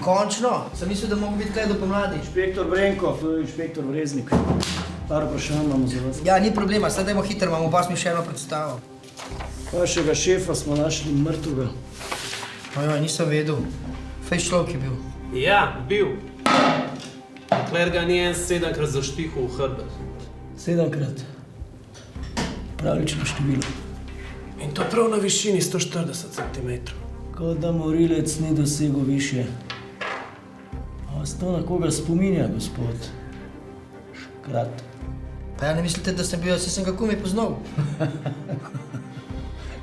Končno, sem mislil, da mogo biti kaj do pomladi. Inšpektor Brenko, to je inšpektor Vreznik. Par vprašanj imamo za vas. Ja, ni problema, sedaj dajmo hitro, imamo pa mi še eno predstavo. Vašega šefa smo našli mrtvega. Ojoj, nisem vedel. Fejs človek je bil. Ja, bil. Dokler ga ni en 7-krat zaštihal v hrbet. 7-krat. Pravlično število. In to prav na višini 140 cm. Kot da morilec ni dosegel više. A vas to na koga spominja, gospod Škrat? Pa ja ne mislite, da sem bil, jaz sem ga komaj poznal.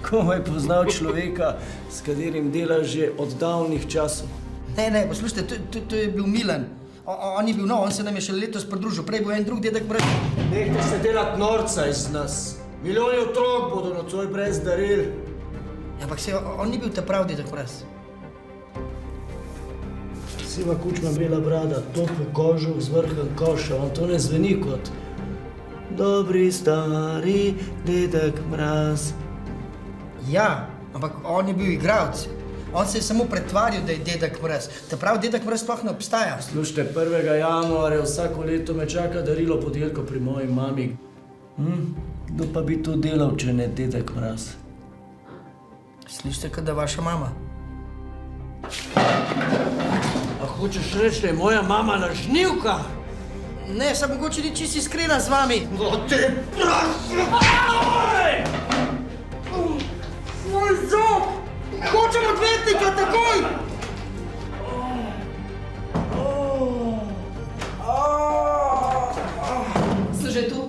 Komaj poznal človeka, s katerim dela že od davnih časov. Ne, poslušajte, to je bil Milan. On je bil nov, on se nam je še letos pridružil. Prej bo en drug dedek brat. Nehajte se delati norca iz nas. Milijoni otrok bodo nocoj brez daril. Ja, ampak se, on ni bil ta prav dedek brat. Siva kučma, bela brada, topel kožuh, zvrhan koša. Vam to ne zveni kot dobri stari dedek Mraz. Ja, ampak on je bil igralec. On se je samo pretvarjal, da je dedek Mraz. Ta prav dedek Mraz sploh ne obstaja. Slušajte, 1. januarja vsako leto me čaka darilo podjelko pri moji mami. Kdo pa bi to delal, če ne dedek Mraz? Slišite, kot da vaša mama. A hočeš reči, da je moja mama lažnivka? Ne, sem mogoče ni čisto iskrena z vami. No te prosim! Moj zob! Hočem odvetnika, takoj! So že tu?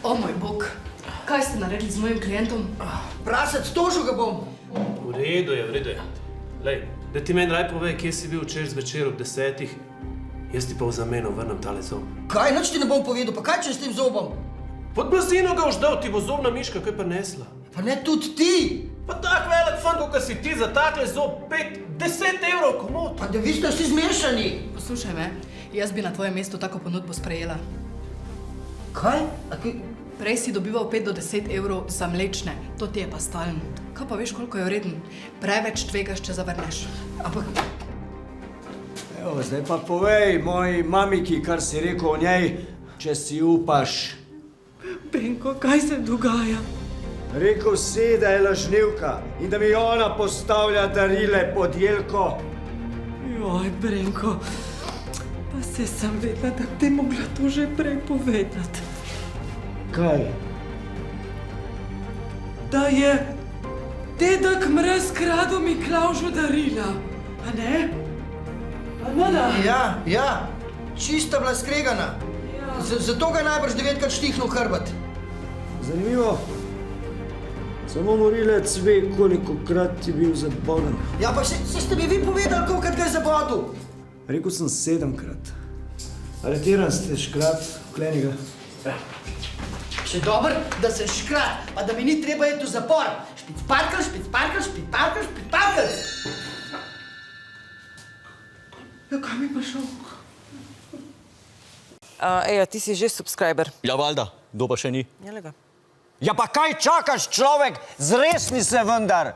O moj bog, kaj ste naredili z mojim klientom? Prasec, tožil ga bom. V redu je. Lej, da ti meni raj povej, kje si bil včeraj zvečer ob 10. Jaz ti pa v zameno vrnem tale zob. Kaj, nič ti ne bom povedal, pa kaj če s tem zobom? Pod blazino ga vždal, ti bo zobna miška kaj prinesla. Pa ne tudi ti! Pa tak velik fan, kot si ti za takle zob 5-10 evrov komod. Pa da vi ste vsi zmešani! Poslušaj me, jaz bi na tvojem mestu tako ponudbo sprejela. Kaj? Prej si dobival 5 do 10 evrov za mlečne, to ti je pa stalen. Kaj pa veš, koliko je vreden? Preveč tvegaš, če zavrneš. Ampak... Evo, zdaj pa povej moji mamiki, kar si rekel o njej, če si upaš. Benko, kaj se dogaja? Rekel si, da je lažnivka in da mi ona postavlja darile podjelko. Joj, Brenko, pa se sem vedela, da bi mogla to že prej povedati. Kaj? Da je dedek Mraz kradel Miklavžu darila, a ne? A ne? Ja, čista bila skregana. Zato ga je najbrž 9-krat štihnil v hrbet. Zanimivo. Samo morilec ve, koliko krat je bil zaboden. Ja, pa se ste mi vi povedali, kolikrat ga je zabodel. Rekel sem 7-krat. Aretiran ste, Škrat, vkleni ga. Še dober, da sem Škrat, pa da mi ni treba iti v zapor. Špicparkel. Ja, kam je pa šel? Eja, ti si že subscriber. Ja, valjda. Kdo pa še ni? Jele ga. Ja pa kaj čakaš, človek? Zresni se vendar!